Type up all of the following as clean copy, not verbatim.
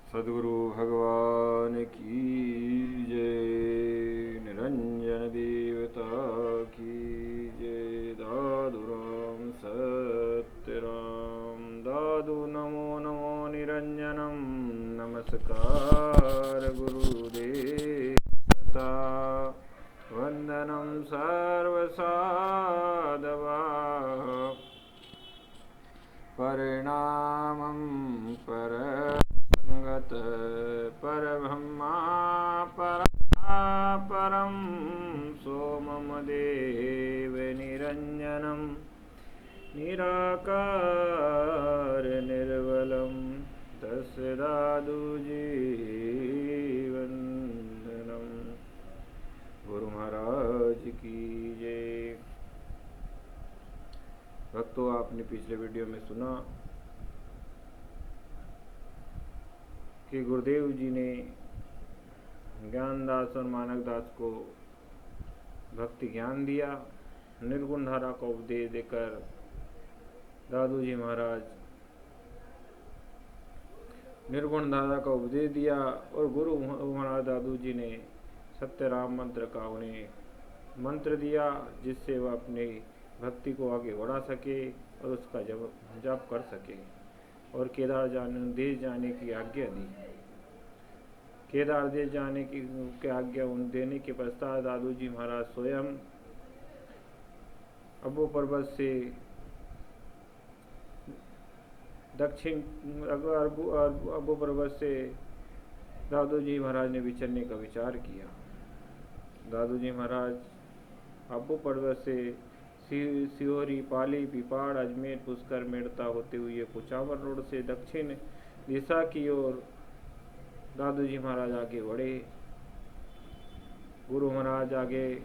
सद्गुरु भगवान की जय। निरंजन देवता की जय। दादू राम सत्य राम। दादू नमो नमो निरंजनम। नमस्कार गुरुदेवता। वंदनम सर्वसाधवा। परिणामं परंगत परब्रह्मा परापरं सोमं देव निरंजनं निराकार निर्मलं तस्य दादुजीवन्दनं। गुरु महाराज की जय। भक्तों, आपने पिछले वीडियो में सुना कि गुरुदेव जी ने ज्ञानदास और मानकदास को भक्ति ज्ञान दिया। निर्गुण धारा का उपदेश देकर दादू जी महाराज निर्गुण धारा का उपदेश दिया और गुरु महाराज दादू जी ने सत्य राम मंत्र का उन्हें मंत्र दिया, जिससे वह अपनी भक्ति को आगे बढ़ा सके और उसका जाप कर सके। और केदार देश जाने की आज्ञा दी। केदार देश जाने की आज्ञा देने के पश्चात दादू जी महाराज स्वयं अबू पर्वत से दक्षिण अबू पर्वत से दादू जी महाराज ने विचरने का विचार किया। दादू जी महाराज अबू पर्वत से सिहोरी, पाली, पिपाड़, अजमेर, पुष्कर, मेड़ता होते हुए कुचामन रोड से दक्षिण दिशा की ओर दादू जी महाराज आगे बढ़े। गुरु महाराज आगे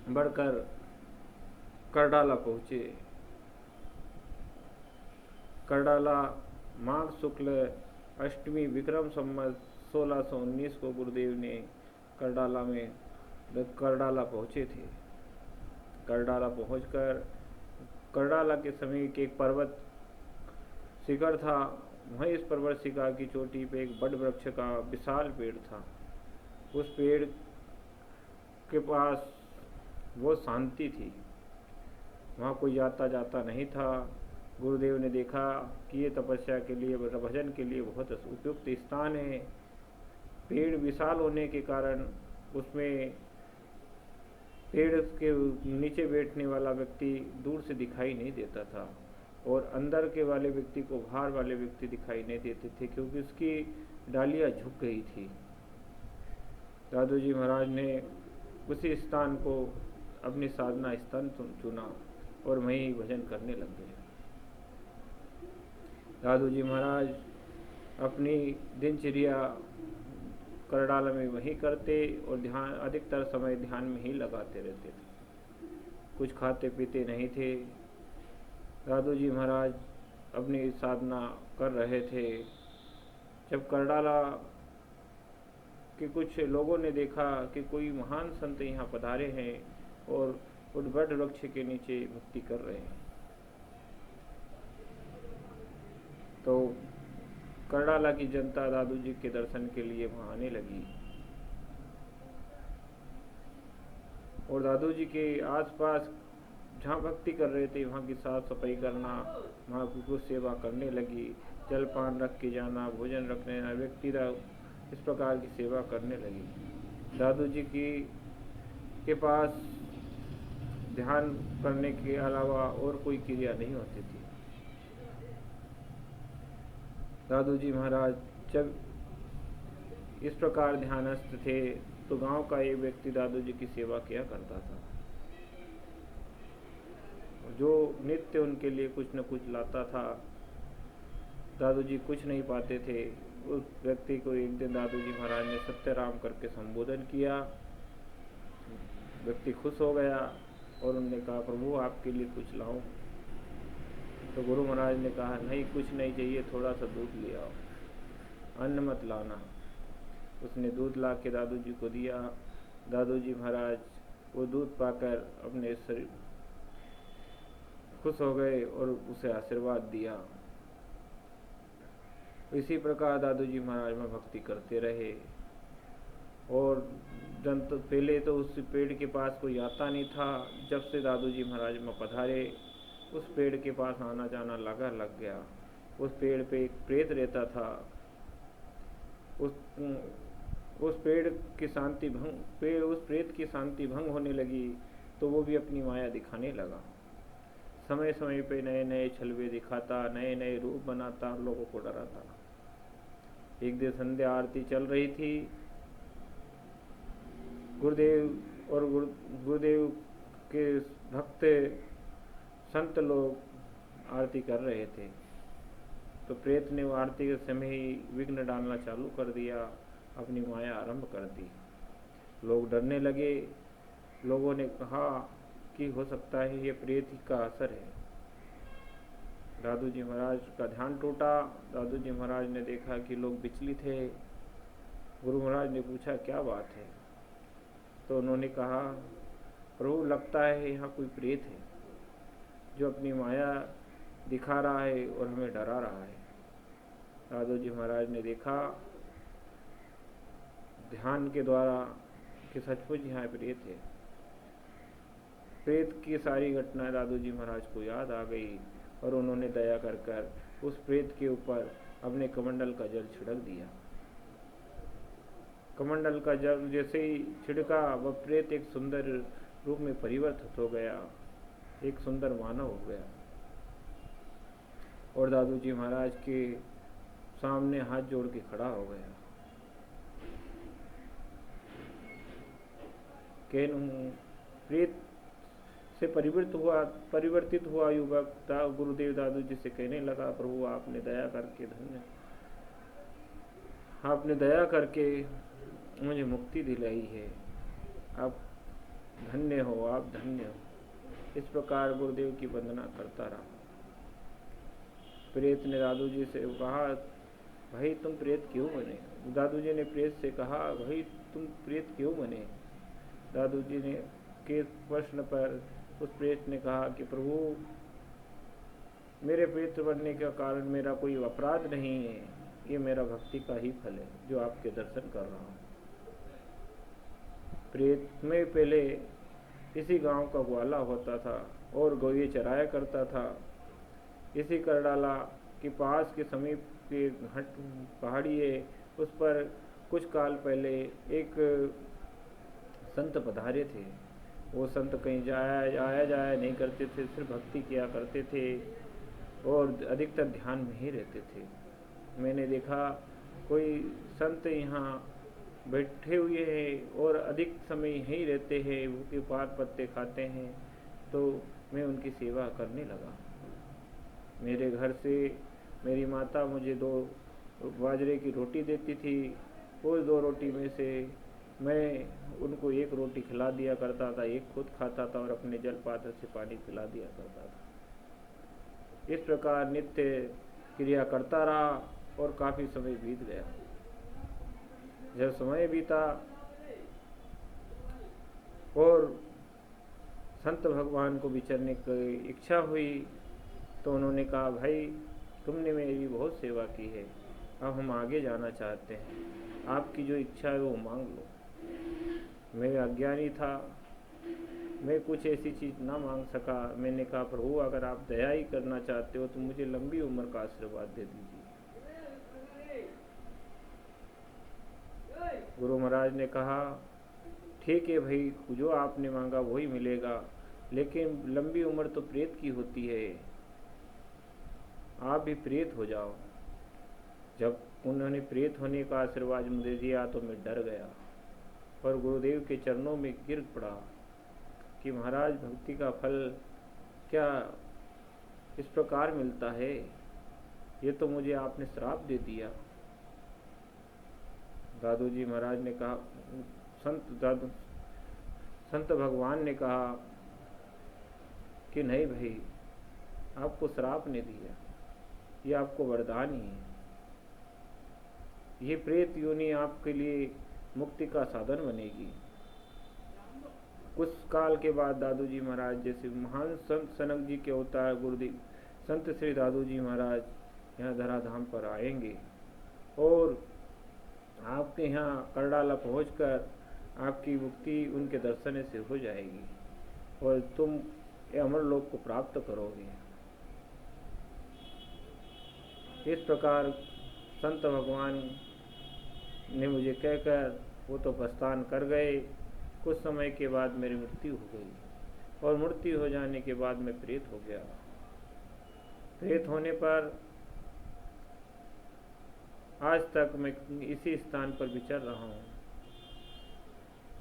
बढ़कर करडाला पहुँचे। करडाला माघ शुक्ल अष्टमी विक्रम संवत 1619 को गुरुदेव ने करडाला पहुँचे थे। करडाला पहुंचकर करडाला के समीप एक पर्वत शिखर था। वहीं इस पर्वत शिखर की चोटी पे एक बड़ वृक्ष का विशाल पेड़ था। उस पेड़ के पास वो शांति थी, वहाँ कोई आता जाता नहीं था। गुरुदेव ने देखा कि ये तपस्या के लिए, भजन के लिए बहुत उपयुक्त स्थान है। पेड़ विशाल होने के कारण उसमें पेड़ के नीचे बैठने वाला व्यक्ति दूर से दिखाई नहीं देता था और अंदर के वाले व्यक्ति को बाहर वाले व्यक्ति दिखाई नहीं देते थे, क्योंकि उसकी डालियाँ झुक गई थी। दादू जी महाराज ने उसी स्थान को अपनी साधना स्थान चुना और वहीं भजन करने लग गए। दादू जी महाराज अपनी दिनचर्या करडाला में वहीं करते और ध्यान अधिकतर समय ध्यान में ही लगाते रहते थे। कुछ खाते पीते नहीं थे। दादू जी महाराज अपनी साधना कर रहे थे। जब करडाला के कुछ लोगों ने देखा कि कोई महान संत यहाँ पधारे हैं और उस बड़ वृक्ष के नीचे भक्ति कर रहे हैं, तो करडाला की जनता दादू जी के दर्शन के लिए वहाँ आने लगी और दादू जी के आसपास जहाँ भक्ति कर रहे थे वहाँ की साफ सफाई करना, वहाँ की कुछ सेवा करने लगी। जलपान रख के जाना, भोजन रखने जाना, व्यक्तिगत इस प्रकार की सेवा करने लगी। दादू जी के पास ध्यान करने के अलावा और कोई क्रिया नहीं होती थी। दादू जी महाराज जब इस प्रकार ध्यानस्थ थे तो गांव का एक व्यक्ति दादू जी की सेवा किया करता था, जो नित्य उनके लिए कुछ न कुछ लाता था। दादू जी कुछ नहीं पाते थे। उस व्यक्ति को एक दिन दादू जी महाराज ने सत्य राम करके संबोधन किया। व्यक्ति खुश हो गया और उन्होंने कहा, प्रभु आपके लिए कुछ लाऊं? तो गुरु महाराज ने कहा, नहीं कुछ नहीं चाहिए, थोड़ा सा दूध ले आओ, अन्न मत लाना। उसने दूध ला के दादू जी को दिया। दादू जी महाराज वो दूध पाकर अपने शरीर खुश हो गए और उसे आशीर्वाद दिया। इसी प्रकार दादू जी महाराज में भक्ति करते रहे। और जंतु पहले तो उस पेड़ के पास कोई आता नहीं था। जब से दादू जी महाराज में पधारे उस पेड़ के पास आना जाना लग गया। उस पेड़ पे एक प्रेत रहता था। उस प्रेत की शांति भंग होने लगी तो वो भी अपनी माया दिखाने लगा। समय समय पे नए नए छलवे दिखाता, नए नए रूप बनाता, लोगों को डराता। एक दिन संध्या आरती चल रही थी। गुरुदेव के भक्त संत लोग आरती कर रहे थे तो प्रेत ने वो आरती के समय ही विघ्न डालना चालू कर दिया, अपनी माया आरंभ कर दी। लोग डरने लगे। लोगों ने कहा कि हो सकता है ये प्रेत का असर है। दादू जी महाराज का ध्यान टूटा। दादू जी महाराज ने देखा कि लोग विचलित थे। गुरु महाराज ने पूछा क्या बात है? तो उन्होंने कहा प्रभु लगता है यहाँ कोई प्रेत है जो अपनी माया दिखा रहा है और हमें डरा रहा है। दादू जी महाराज ने देखा ध्यान के द्वारा कि सचमुच यहाँ प्रेत है। प्रेत की सारी घटनाएं दादू जी महाराज को याद आ गई और उन्होंने दया कर उस प्रेत के ऊपर अपने कमंडल का जल छिड़क दिया। कमंडल का जल जैसे ही छिड़का वह प्रेत एक सुंदर रूप में परिवर्तित हो गया, एक सुंदर मानव हो गया और दादू जी महाराज के सामने हाथ जोड़ के खड़ा हो गया। प्रेत से परिवर्तित हुआ युवक गुरुदेव दादू जी से कहने लगा प्रभु आपने दया करके मुझे मुक्ति दिलाई है। आप धन्य हो, आप धन्य हो। इस प्रकार गुरुदेव की वंदना करता रहा। प्रेत ने दादू जी से कहा भाई तुम प्रेत क्यों बने? दादू जी ने प्रेत से कहा भाई तुम प्रेत क्यों बने? दादू जी ने के प्रश्न पर उस प्रेत ने कहा कि प्रभु मेरे प्रेत बनने का कारण मेरा कोई अपराध नहीं है, ये मेरा भक्ति का ही फल है जो आपके दर्शन कर रहा हूँ। प्रेत में पहले इसी गांव का ग्वाला होता था और गौये चराया करता था। इसी करडाला के पास के समीप के पहाड़ी है, उस पर कुछ काल पहले एक संत पधारे थे। वो संत कहीं आया जाया नहीं करते थे, सिर्फ भक्ति किया करते थे और अधिकतर ध्यान में ही रहते थे। मैंने देखा कोई संत यहाँ बैठे हुए हैं और अधिक समय यहीं रहते हैं, भूखे पात पत्ते खाते हैं, तो मैं उनकी सेवा करने लगा। मेरे घर से मेरी माता मुझे 2 बाजरे की रोटी देती थी। उस 2 रोटी में से मैं उनको 1 रोटी खिला दिया करता था, 1 खुद खाता था और अपने जल पात्र से पानी पिला दिया करता था। इस प्रकार नित्य क्रिया करता रहा और काफ़ी समय बीत गया। जब समय बीता और संत भगवान को विचरने की इच्छा हुई तो उन्होंने कहा भाई तुमने मेरी बहुत सेवा की है, अब हम आगे जाना चाहते हैं, आपकी जो इच्छा है वो मांग लो। मैं अज्ञानी था, मैं कुछ ऐसी चीज़ ना मांग सका। मैंने कहा प्रभु अगर आप दया ही करना चाहते हो तो मुझे लंबी उम्र का आशीर्वाद दे दीजिए। गुरु महाराज ने कहा ठीक है भाई, जो आपने मांगा वही मिलेगा, लेकिन लंबी उम्र तो प्रेत की होती है, आप भी प्रेत हो जाओ। जब उन्होंने प्रेत होने का आशीर्वाद मुझे दिया तो मैं डर गया और गुरुदेव के चरणों में गिर पड़ा कि महाराज भक्ति का फल क्या इस प्रकार मिलता है? ये तो मुझे आपने श्राप दे दिया। दादू जी महाराज ने कहा, संत भगवान ने कहा कि नहीं भाई, आपको श्राप नहीं दिया, ये आपको वरदान ही है। ये प्रेत योनि आपके लिए मुक्ति का साधन बनेगी। कुछ काल के बाद दादू जी महाराज जैसे महान संत सनक जी के अवतार गुरुदेव संत श्री दादू जी महाराज यहाँ धराधाम पर आएंगे और आपके यहाँ करडाला पहुंचकर आपकी मुक्ति उनके दर्शन से हो जाएगी और तुम अमरलोक को प्राप्त करोगे। इस प्रकार संत भगवान ने मुझे कहकर वो तो प्रस्थान कर गए। कुछ समय के बाद मेरी मृत्यु हो गई और मृत्यु हो जाने के बाद मैं प्रेत हो गया। प्रेत होने पर आज तक मैं इसी स्थान पर विचर रहा हूँ।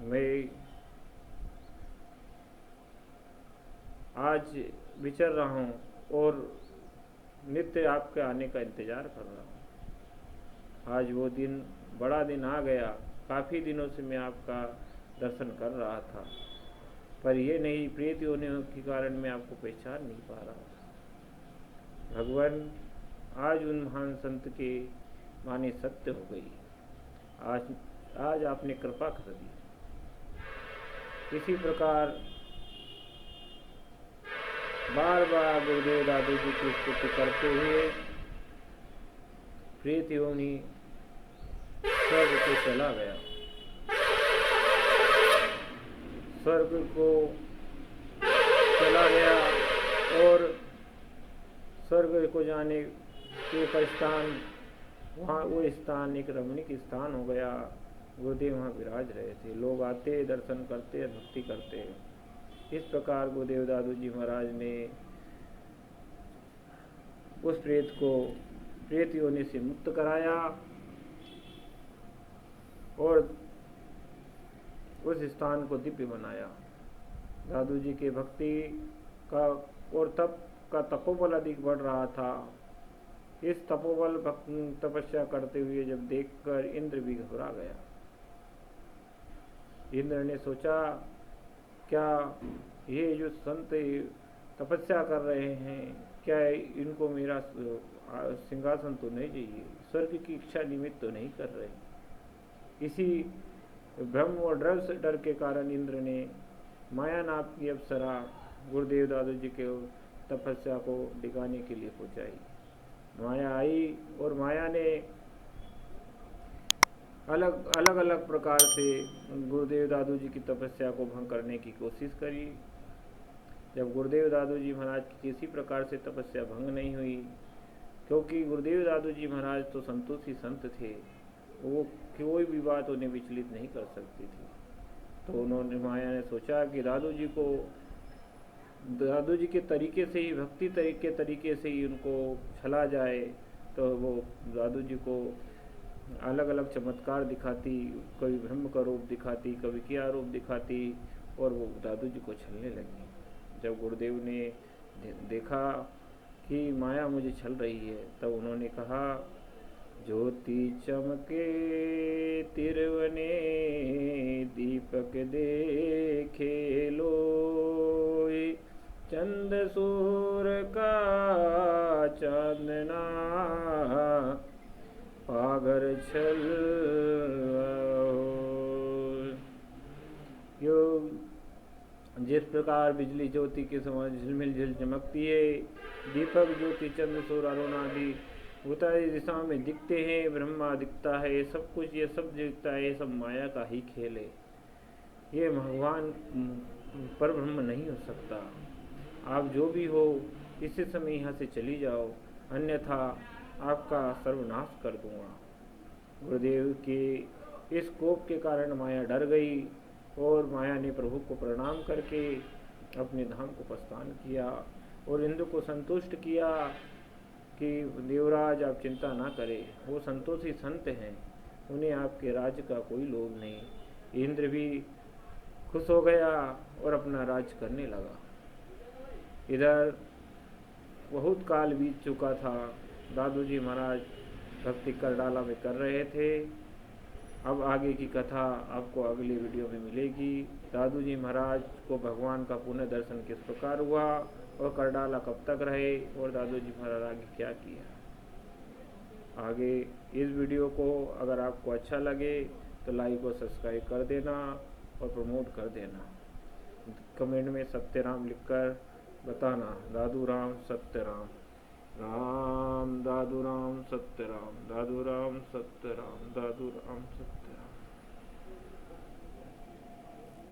मैं आज विचर रहा हूँ और नित्य आपके आने का इंतज़ार कर रहा हूँ। आज वो दिन, बड़ा दिन आ गया। काफ़ी दिनों से मैं आपका दर्शन कर रहा था, पर ये नहीं, प्रेत होने के कारण मैं आपको पहचान नहीं पा रहा था। भगवान आज उन महान संत के माने सत्य हो गई। आज आपने कृपा कर दी। इसी प्रकार बार बार गुरुदेव दादू जी की स्तुति करते हुए प्रेत योनि स्वर्ग को चला गया। स्वर्ग को चला गया और स्वर्ग को जाने के पश्चात वहाँ वो स्थान एक रमणीक स्थान हो गया। गुरुदेव वहाँ विराज रहे थे। लोग आते, दर्शन करते, भक्ति करते। इस प्रकार गुरुदेव दादू जी महाराज ने उस प्रेत को प्रेत योनि से मुक्त कराया और उस स्थान को दिव्य बनाया। दादू जी के भक्ति का और तप का तपोबल अधिक बढ़ रहा था। इस तपोबल तपस्या करते हुए जब देखकर इंद्र भी घबरा गया। इंद्र ने सोचा, क्या ये जो संत तपस्या कर रहे हैं, क्या इनको मेरा सिंहासन तो नहीं चाहिए, स्वर्ग की इच्छा निमित्त तो नहीं कर रहे। इसी भ्रम और डर के कारण इंद्र ने माया नाम की अप्सरा गुरुदेव दादू जी के तपस्या को डिगाने के लिए पहुंचाई। माया आई और माया ने अलग अलग प्रकार से गुरुदेव दादू जी की तपस्या को भंग करने की कोशिश करी। जब गुरुदेव दादू जी महाराज की किसी प्रकार से तपस्या भंग नहीं हुई, क्योंकि गुरुदेव दादू जी महाराज तो संतोषी संत थे, वो कोई भी बात उन्हें विचलित नहीं कर सकती थी। तो उन्होंने, माया ने सोचा कि दादू जी के तरीके से ही, भक्ति तरीके से ही उनको छला जाए। तो वो दादू जी को अलग अलग चमत्कार दिखाती, कभी ब्रह्म का रूप दिखाती, कभी क्या रूप दिखाती, और वो दादू जी को छलने लगी। जब गुरुदेव ने देखा कि माया मुझे छल रही है, तब उन्होंने कहा, ज्योति चमके तिरवने दीपक देखे लोय, चंद सूर का चांदना पागर छल। जिस प्रकार बिजली ज्योति के समान झिलमिल झिल चमकती है, दीपक ज्योति चंद्र सूर्य अरुण आदि उत्तरी दिशा में दिखते हैं, ब्रह्मा दिखता है, सब कुछ ये सब दिखता है, सब माया का ही खेल है। ये भगवान पर ब्रह्म नहीं हो सकता। आप जो भी हो, इसी समय यहाँ से चली जाओ, अन्यथा आपका सर्वनाश कर दूंगा। गुरुदेव के इस कोप के कारण माया डर गई और माया ने प्रभु को प्रणाम करके अपने धाम को प्रस्थान किया और इंद्र को संतुष्ट किया कि देवराज आप चिंता ना करें, वो संतोषी संत हैं, उन्हें आपके राज्य का कोई लोभ नहीं। इंद्र भी खुश हो गया और अपना राज करने लगा। इधर बहुत काल बीत चुका था। दादू जी महाराज भक्ति करडाला में कर रहे थे। अब आगे की कथा आपको अगली वीडियो में मिलेगी। दादू जी महाराज को भगवान का पुनः दर्शन किस प्रकार हुआ और करडाला कब तक रहे और दादू जी महाराज आगे क्या किया। आगे इस वीडियो को अगर आपको अच्छा लगे तो लाइक और सब्सक्राइब कर देना और प्रमोट कर देना। कमेंट में सत्यराम लिखकर बताना, दादू राम सत्यराम। राम दादू राम सत्य राम, दादू राम सत्य राम, दादू राम सत्य राम।